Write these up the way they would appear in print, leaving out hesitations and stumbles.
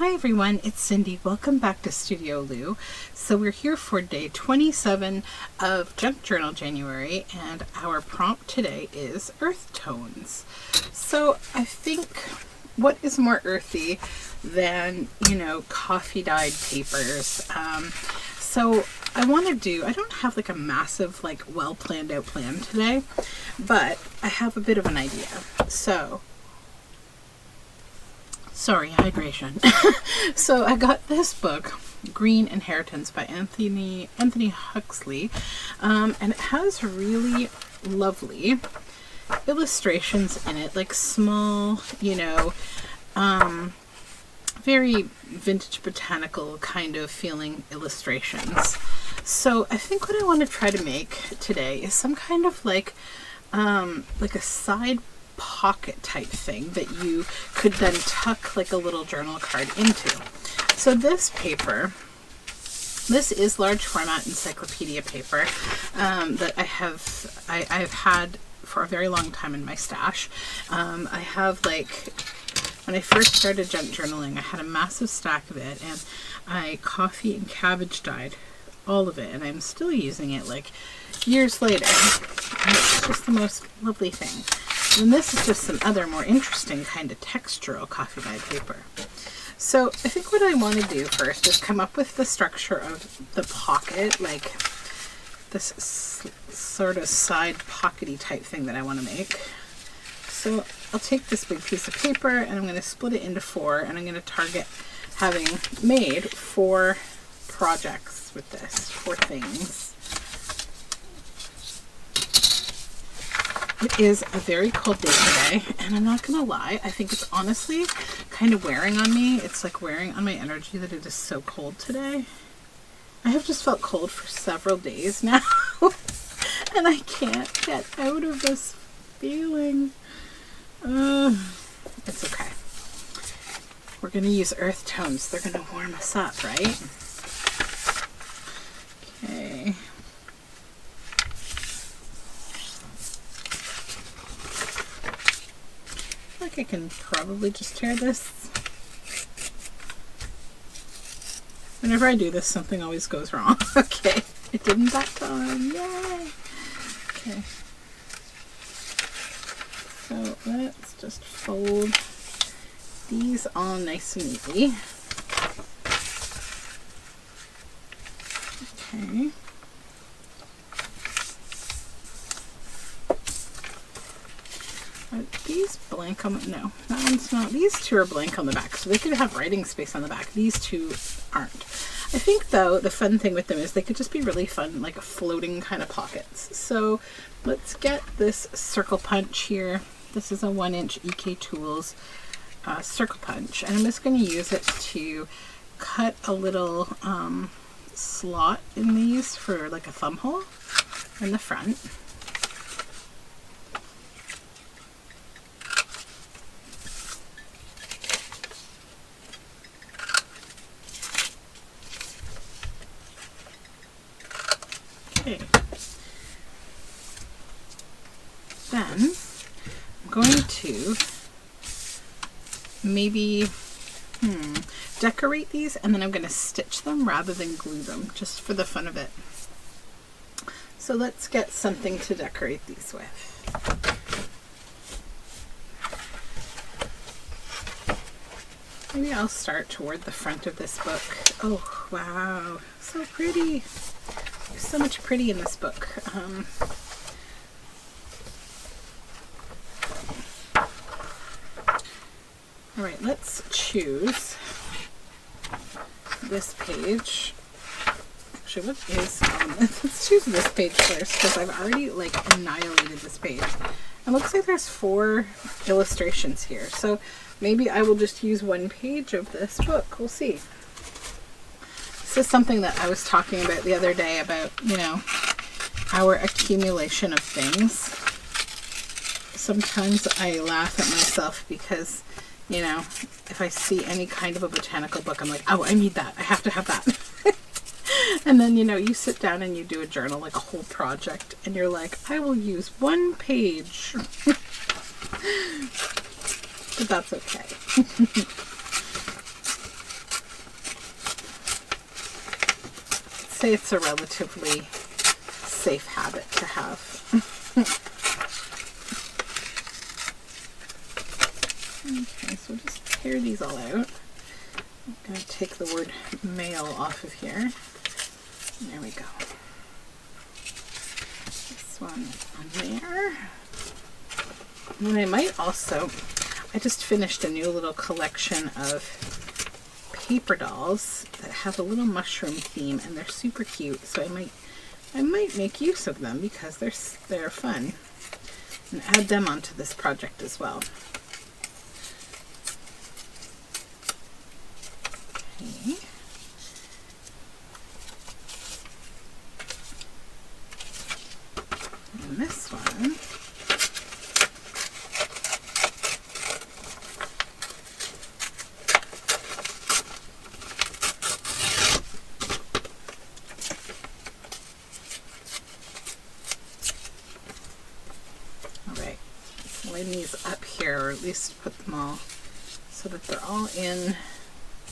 Hi everyone, it's Cindy. Welcome back to Studioloo. So we're here for day 27 of Junk Journal January, and our prompt today is earth tones. So I think what is more earthy than, coffee dyed papers? So I don't have like a massive, well planned out plan today, but I have a bit of an idea. So sorry, hydration. So I got this book, Green Inheritance by Anthony Huxley, and it has really lovely illustrations in it, like small, very vintage botanical kind of feeling illustrations. So I think what I want to try to make today is some kind of like a side pocket type thing that you could then tuck like a little journal card into. So this paper, this is large format encyclopedia paper that I've had for a very long time in my stash. I have when I first started junk journaling, I had a massive stack of it, and I coffee and cabbage dyed all of it, and I'm still using it years later. And it's just the most lovely thing. And this is just some other more interesting kind of textural coffee dyed paper. So I think what I want to do first is come up with the structure of the pocket, like this sort of side pockety type thing that I want to make. So I'll take this big piece of paper and I'm going to split it into 4, and I'm going to target having made 4 projects with this, 4 things. It is a very cold day today, and I'm not gonna lie, I think it's honestly kind of wearing on me. It's like wearing on my energy that it is so cold today. I have just felt cold for several days now, and I can't get out of this feeling. It's okay. We're gonna use earth tones. They're gonna warm us up, right? Okay. I can probably just tear this. Whenever I do this, something always goes wrong. Okay, it didn't that time. Yay! Okay. So let's just fold these all nice and neatly. Okay. Are these blank on the, no, that one's not. These 2 are blank on the back, so they could have writing space on the back. These 2 aren't. I think though the fun thing with them is they could just be really fun, like floating kind of pockets. So let's get this circle punch here. This is a 1-inch EK Tools circle punch, and I'm just going to use it to cut a little slot in these for like a thumb hole in the front. Okay. Then I'm going to maybe decorate these, and then I'm going to stitch them rather than glue them, just for the fun of it. So let's get something to decorate these with. Maybe I'll start toward the front of this book. Oh, wow. So pretty. There's so much pretty in this book. All right, let's choose this page. Actually, what is let's choose this page first, because I've already annihilated this page. It looks like there's 4 illustrations here, so maybe I will just use 1 page of this book. We'll see. This is something that I was talking about the other day about, our accumulation of things. Sometimes I laugh at myself because, if I see any kind of a botanical book, I'm like, oh, I need that. I have to have that. And then, you sit down and you do a journal, like a whole project, and you're like, I will use 1 page. But that's okay. say it's a relatively safe habit to have. Okay, so just tear these all out. I'm going to take the word mail off of here. There we go. This one on there. And then I might also, I just finished a new little collection of paper dolls that have a little mushroom theme, and they're super cute. So I might make use of them because they're fun, and add them onto this project as well. Okay. And this one. These up here, or at least put them all so that they're all in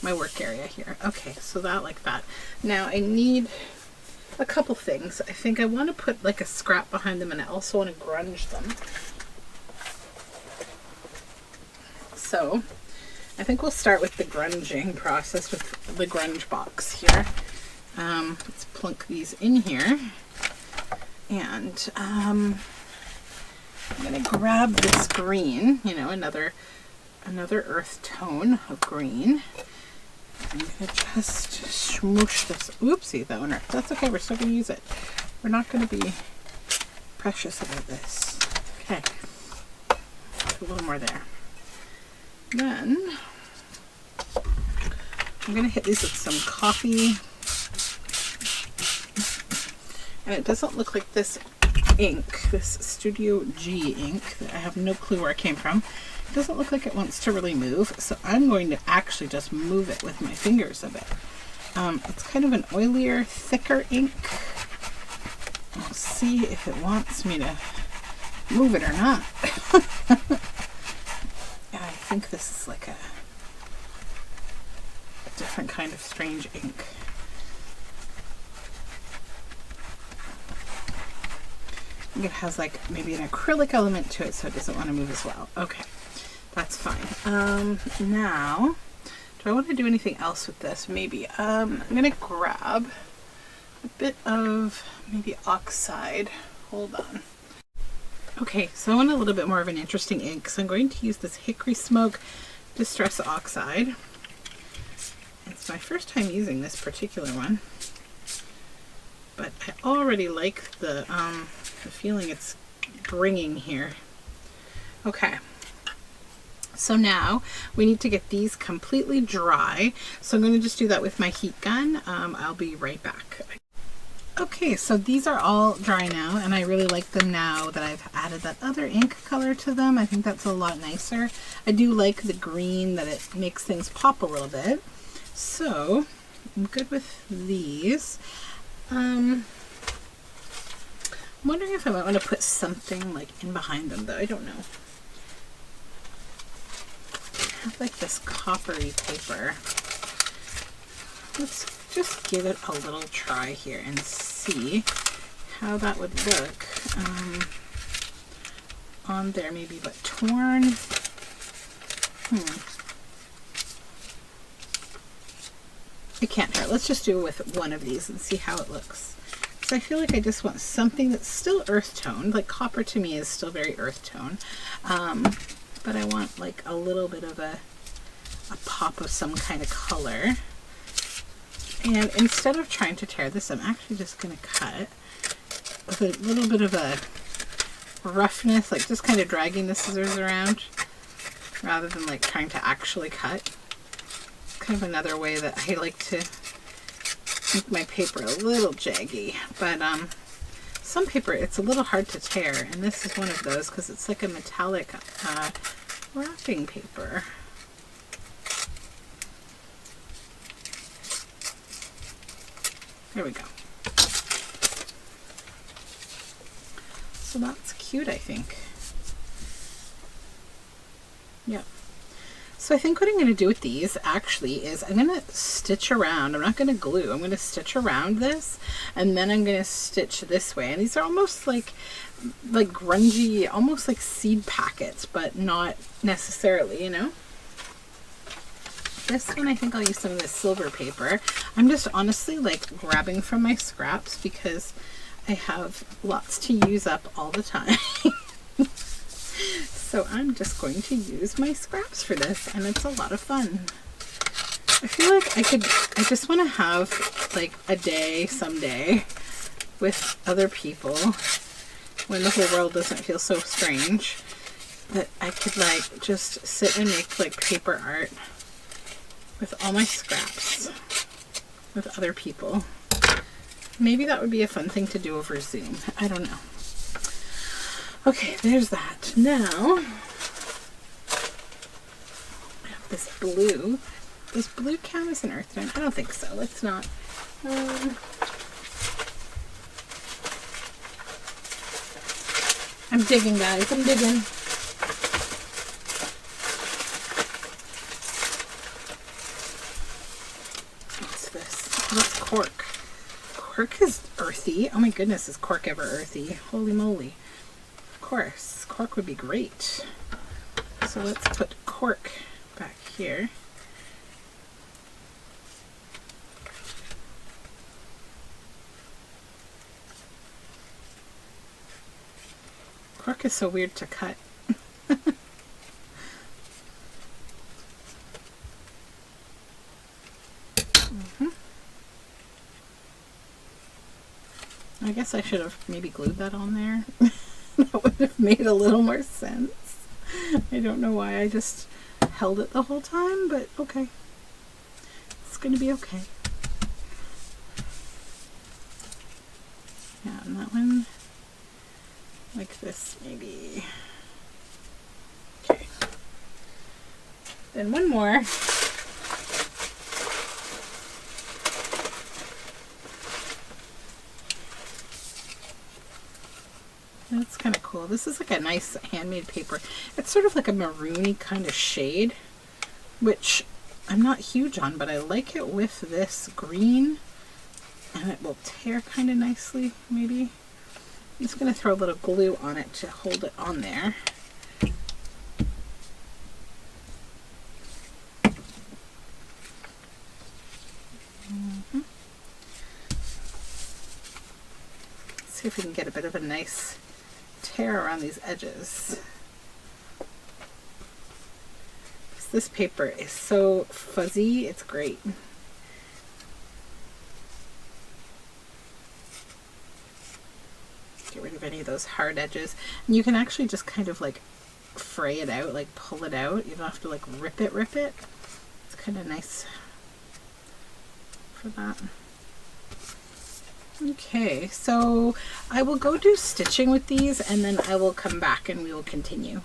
my work area here. Okay, so that like that. Now I need a couple things. I think I want to put like a scrap behind them, and I also want to grunge them. So I think we'll start with the grunging process with the grunge box here. Let's plunk these in here, and I'm going to grab this green, you know, another earth tone of green. I'm going to just smoosh this. Oopsie, that one. That's okay, we're still going to use it. We're not going to be precious about this. Okay. A little more there. Then I'm going to hit these with some coffee. And it doesn't look like this ink, this Studio G ink, that I have no clue where it came from. It doesn't look like it wants to really move, so I'm going to actually just move it with my fingers a bit. It's kind of an oilier, thicker ink. I'll see if it wants me to move it or not. Yeah, I think this is like a different kind of strange ink. I think it has like maybe an acrylic element to it, so it doesn't want to move as well. Okay, that's fine. Now, do I want to do anything else with this? Maybe. I'm going to grab a bit of maybe oxide. Hold on. Okay, so I want a little bit more of an interesting ink, so I'm going to use this Hickory Smoke Distress Oxide. It's my first time using this particular one, but I already like the feeling it's bringing here. Okay, so now we need to get these completely dry, so I'm going to just do that with my heat gun. I'll be right back. Okay, so these are all dry now, and I really like them now that I've added that other ink color to them. I think that's a lot nicer. I do like the green, that it makes things pop a little bit. So I'm good with these. I'm wondering if I might want to put something like in behind them, though. I don't know. I have like this coppery paper. Let's just give it a little try here and see how that would look on there. Maybe but torn. I can't try. Let's just do it with one of these and see how it looks. So I feel like I just want something that's still earth toned. Like copper to me is still very earth tone. But I want like a little bit of a pop of some kind of color. And instead of trying to tear this, I'm actually just going to cut with a little bit of a roughness, like just kind of dragging the scissors around rather than like trying to actually cut. Kind of another way that I like to make my paper a little jaggy, but some paper it's a little hard to tear, and this is one of those because it's like a metallic wrapping paper. There we go. So that's cute, I think. Yep. So I think what I'm going to do with these actually is I'm going to stitch around. I'm not going to glue. I'm going to stitch around this, and then I'm going to stitch this way. And these are almost like grungy, almost like seed packets, but not necessarily, you know. This one, I think I'll use some of this silver paper. I'm just honestly like grabbing from my scraps because I have lots to use up all the time. So I'm just going to use my scraps for this, and it's a lot of fun. I feel like I just want to have like a day someday with other people when the whole world doesn't feel so strange, that I could like just sit and make like paper art with all my scraps with other people. Maybe that would be a fun thing to do over Zoom. I don't know. Okay, there's that. Now, I have this blue. Does blue count as an earth tone? I don't think so. Let's not. I'm digging, guys. I'm digging. What's this? What's cork? Cork is earthy. Oh my goodness, is cork ever earthy? Holy moly. Of course, cork would be great. So let's put cork back here. Cork is so weird to cut. I guess I should have maybe glued that on there. That would have made a little more sense. I don't know why I just held it the whole time, but okay. It's going to be okay. Yeah, and that one, like this maybe. Okay. Then one more. That's kind of cool. This is like a nice handmade paper. It's sort of like a maroony kind of shade, which I'm not huge on, but I like it with this green, and it will tear kind of nicely, maybe. I'm just going to throw a little glue on it to hold it on there. See if we can get a bit of a nice tear around these edges. This paper is so fuzzy, it's great. Get rid of any of those hard edges. And you can actually just kind of like fray it out, like pull it out. You don't have to like rip it. It's kind of nice for that. Okay, so I will go do stitching with these, and then I will come back and we will continue.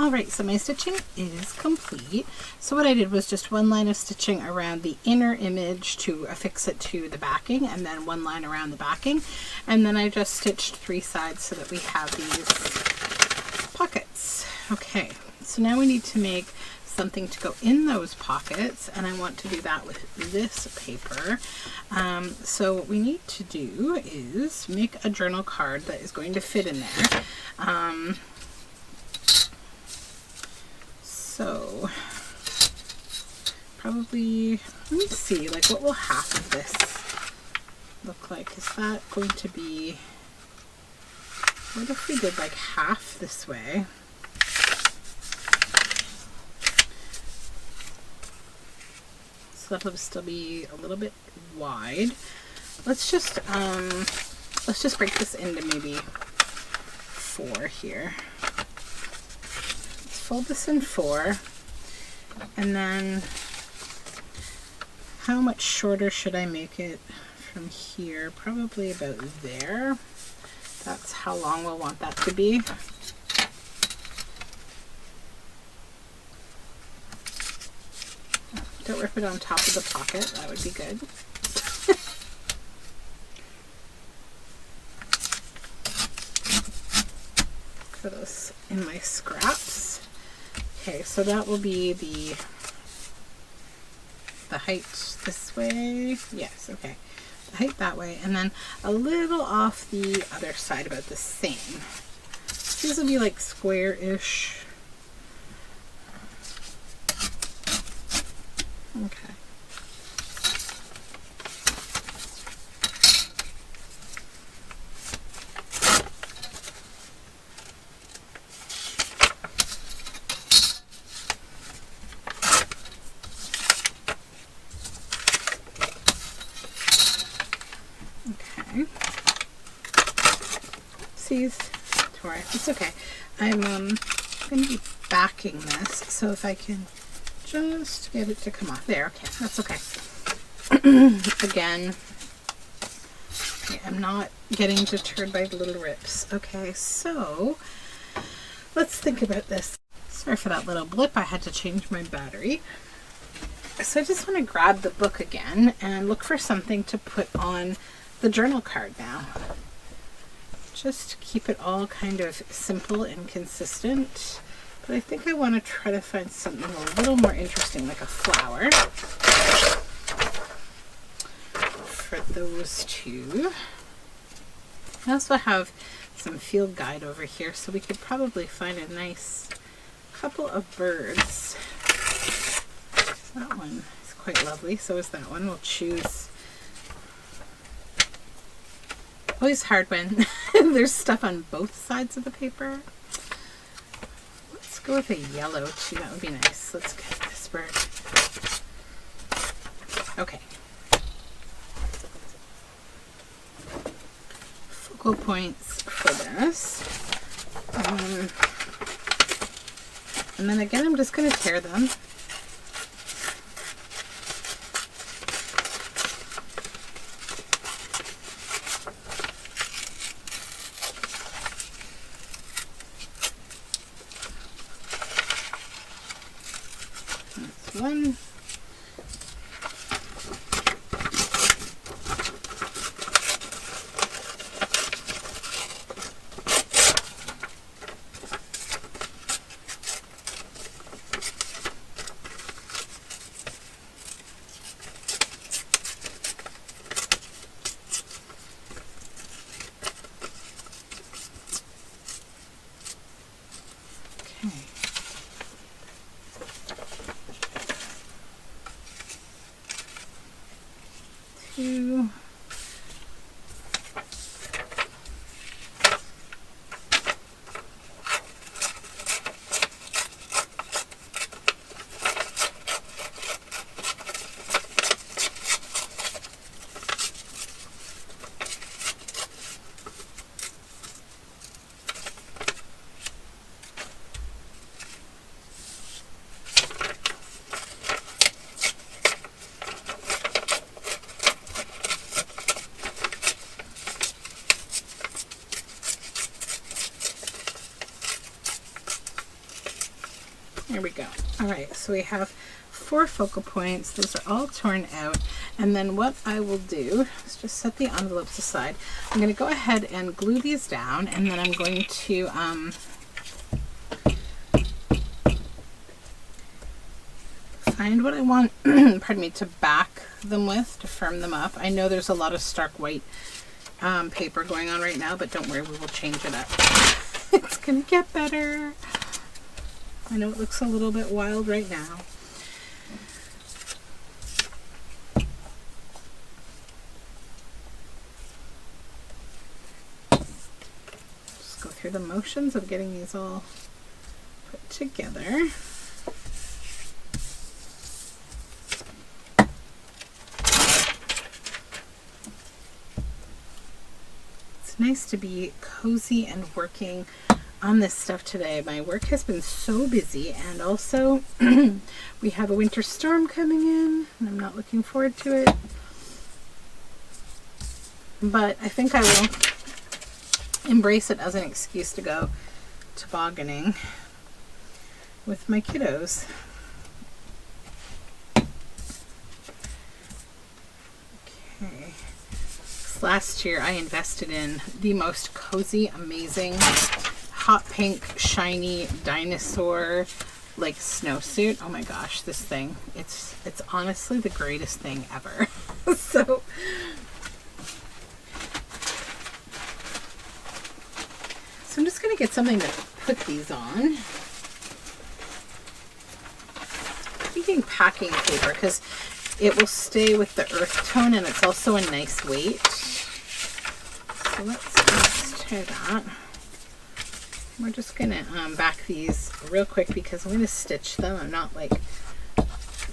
Alright, so my stitching is complete. So what I did was just one line of stitching around the inner image to affix it to the backing, and then one line around the backing, and then I just stitched 3 sides so that we have these pockets. Okay, so now we need to make something to go in those pockets, and I want to do that with this paper. So what we need to do is make a journal card that is going to fit in there. So probably, let me see, like what will half of this look like? Is that going to be, what if we did like half this way? So that'll still be a little bit wide. Let's just break this into maybe 4 here. Let's fold this in 4, and then how much shorter should I make it from here? Probably about there. That's how long we'll want that to be. Don't rip it on top of the pocket, that would be good. Put this in my scraps. Okay, so that will be the height this way. Yes, okay. The height that way, and then a little off the other side, about the same. These will be like square-ish. Okay. It's okay. I'm going to be backing this, so if I can just get it to come off. There, okay, that's okay. Again, I'm not getting deterred by the little rips. Okay, so let's think about this. Sorry for that little blip. I had to change my battery. So I just want to grab the book again and look for something to put on the journal card now. Just keep it all kind of simple and consistent. But I think I want to try to find something a little more interesting, like a flower, for those two. I also have some field guide over here, so we could probably find a nice couple of birds. That one is quite lovely, so is that one. We'll choose. Always hard when there's stuff on both sides of the paper. Let's go with a yellow too, that would be nice. Let's get this bird. Okay. Focal points for this. And then again, I'm just going to tear them. One. Two. There we go. All right, so we have 4 focal points. Those are all torn out. And then what I will do is just set the envelopes aside. I'm going to go ahead and glue these down, and then I'm going to find what I want, pardon me, to back them with to firm them up. I know there's a lot of stark white paper going on right now, but don't worry, we will change it up. It's going to get better. I know it looks a little bit wild right now. Just go through the motions of getting these all put together. It's nice to be cozy and working on this stuff today. My work has been so busy, and also we have a winter storm coming in, and I'm not looking forward to it. But I think I will embrace it as an excuse to go tobogganing with my kiddos. Okay. Last year I invested in the most cozy, amazing hot pink shiny dinosaur like snowsuit. Oh my gosh, this thing, it's honestly the greatest thing ever. So I'm just going to get something to put these on. I'm thinking packing paper because it will stay with the earth tone, and it's also a nice weight. So let's try that. We're just going to back these real quick because I'm going to stitch them. I'm not like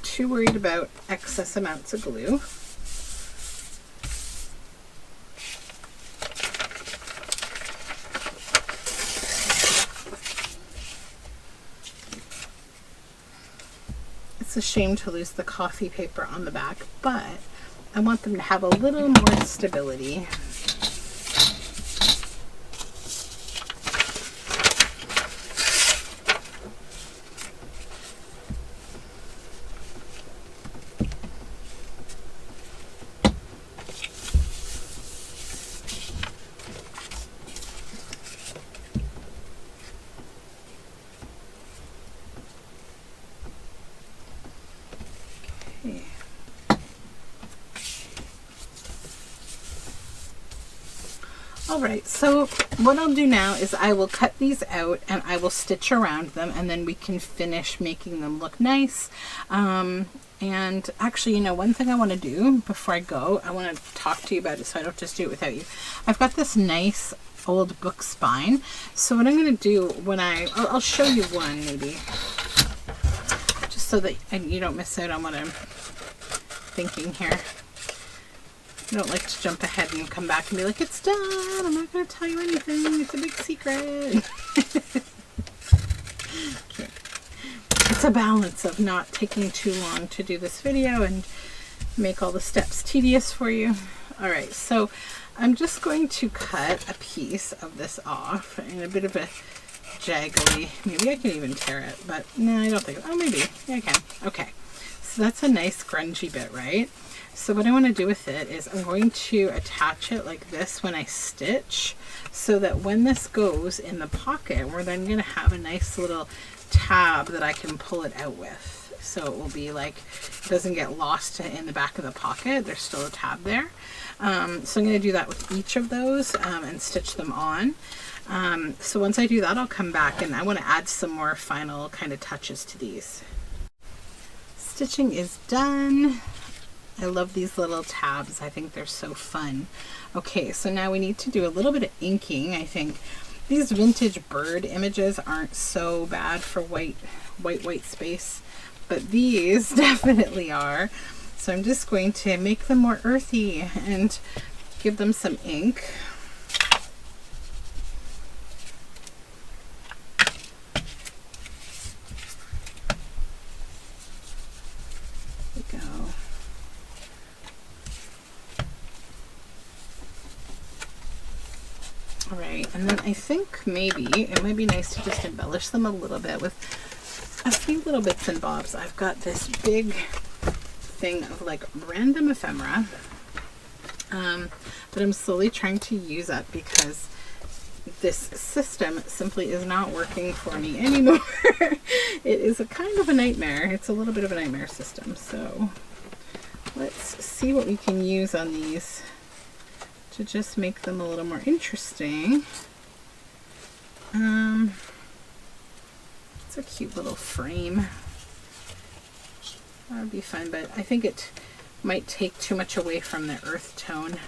too worried about excess amounts of glue. It's a shame to lose the coffee paper on the back, but I want them to have a little more stability. Alright, so what I'll do now is I will cut these out and I will stitch around them, and then we can finish making them look nice. And actually, you know, one thing I want to do before I go, I want to talk to you about it so I don't just do it without you. I've got this nice old book spine. So what I'm going to do when I'll show you one maybe, just so that you don't miss out on what I'm thinking here. I don't like to jump ahead and come back and be like, it's done, I'm not going to tell you anything, it's a big secret. Okay. It's a balance of not taking too long to do this video and make all the steps tedious for you. Alright, so I'm just going to cut a piece of this off in a bit of a jaggly, maybe I can even tear it, but no, I don't think, oh maybe, yeah I can. Okay, so that's a nice grungy bit, right? So what I want to do with it is I'm going to attach it like this when I stitch, so that when this goes in the pocket, we're then going to have a nice little tab that I can pull it out with. So it will be like, it doesn't get lost in the back of the pocket. There's still a tab there. So I'm going to do that with each of those and stitch them on. So once I do that, I'll come back and I want to add some more final kind of touches to these. Stitching is done. I love these little tabs. I think they're so fun. Okay, so now we need to do a little bit of inking. I think these vintage bird images aren't so bad for white space, but these definitely are. So I'm just going to make them more earthy and give them some ink. There we go. Alright, and then I think maybe it might be nice to just embellish them a little bit with a few little bits and bobs. I've got this big thing of like random ephemera that I'm slowly trying to use up because this system simply is not working for me anymore. It is a kind of a nightmare. It's a little bit of a nightmare system. So let's see what we can use on these to just make them a little more interesting. It's a cute little frame. That would be fun, but I think it might take too much away from the earth tone.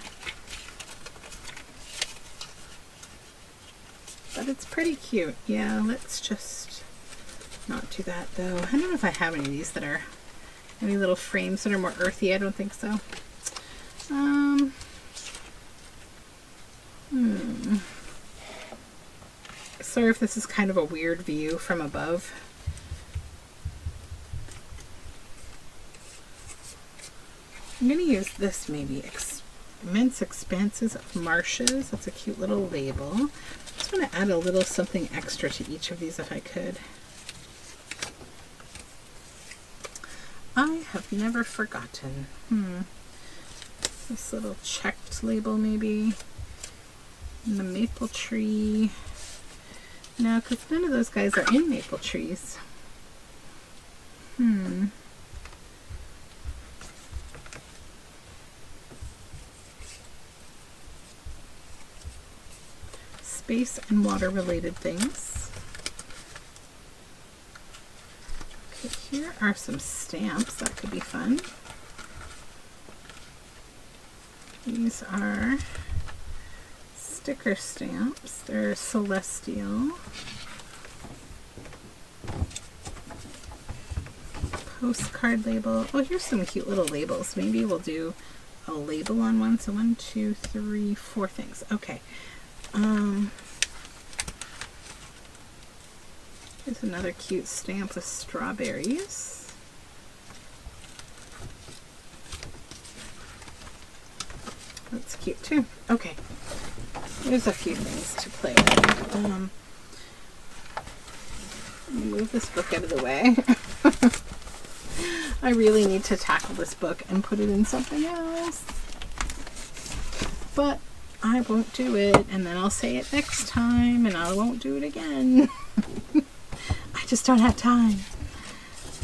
But it's pretty cute. Yeah, let's just not do that though. I don't know if I have any of these that are, any little frames that are more earthy. I don't think so. Sorry if this is kind of a weird view from above. I'm going to use this maybe, Immense Expanses of Marshes. That's a cute little label. I just want to add a little something extra to each of these if I could. I have never forgotten. This little checked label maybe. And the maple tree. No, because none of those guys are in maple trees. Space and water related things. Okay, here are some stamps. That could be fun. These are sticker stamps. They're celestial. Postcard label. Oh, here's some cute little labels. Maybe we'll do a label on one. So 1, 2, 3, 4 things. Okay. Here's another cute stamp with strawberries. That's cute too. Okay. There's a few things to play with. Let me move this book out of the way. I really need to tackle this book and put it in something else. But I won't do it, and then I'll say it next time, and I won't do it again. I just don't have time.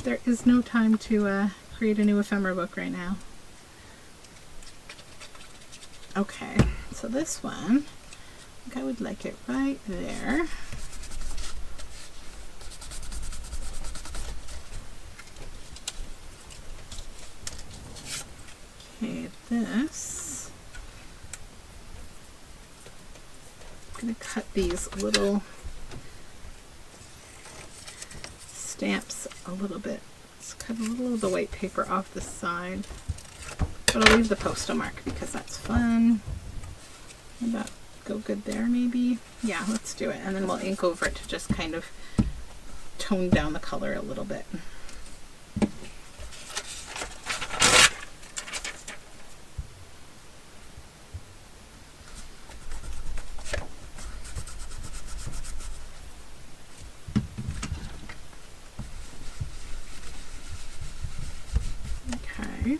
There is no time to create a new ephemera book right now. Okay, so this one, I think I would like it right there. Okay, this, I'm going to cut these little stamps a little bit. Let's cut a little of the white paper off the side. But I'll leave the postal mark because that's fun. Would that go good there maybe? Yeah, let's do it. And then we'll ink over it to just kind of tone down the color a little bit. Okay.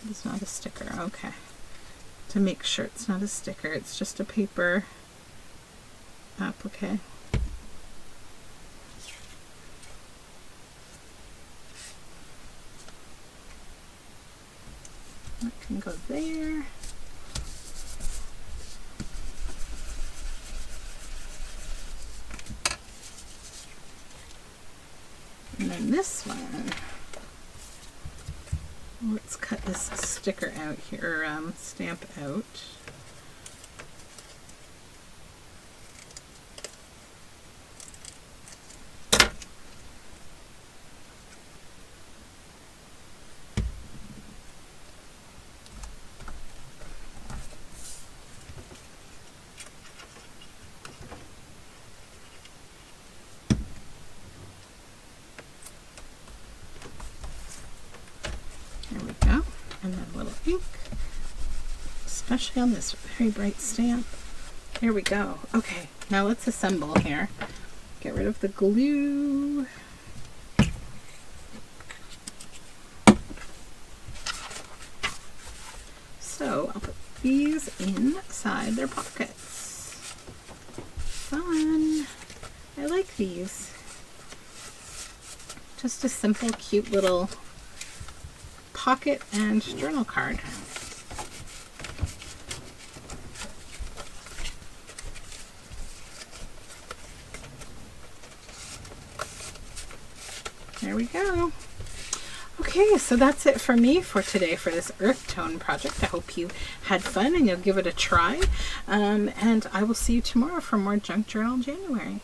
It's not a sticker, okay. To make sure it's not a sticker, it's just a paper applique. That can go there. And then this one, let's cut this sticker out here, stamp out. And then a little ink, especially on this very bright stamp. Here we go. Okay, now let's assemble here. Get rid of the glue. So I'll put these inside their pockets. Fun. I like these. Just a simple, cute little pocket and journal card. There we go. Okay, so that's it for me for today for this earth tone project. I hope you had fun and you'll give it a try. And I will see you tomorrow for more Junk Journal January.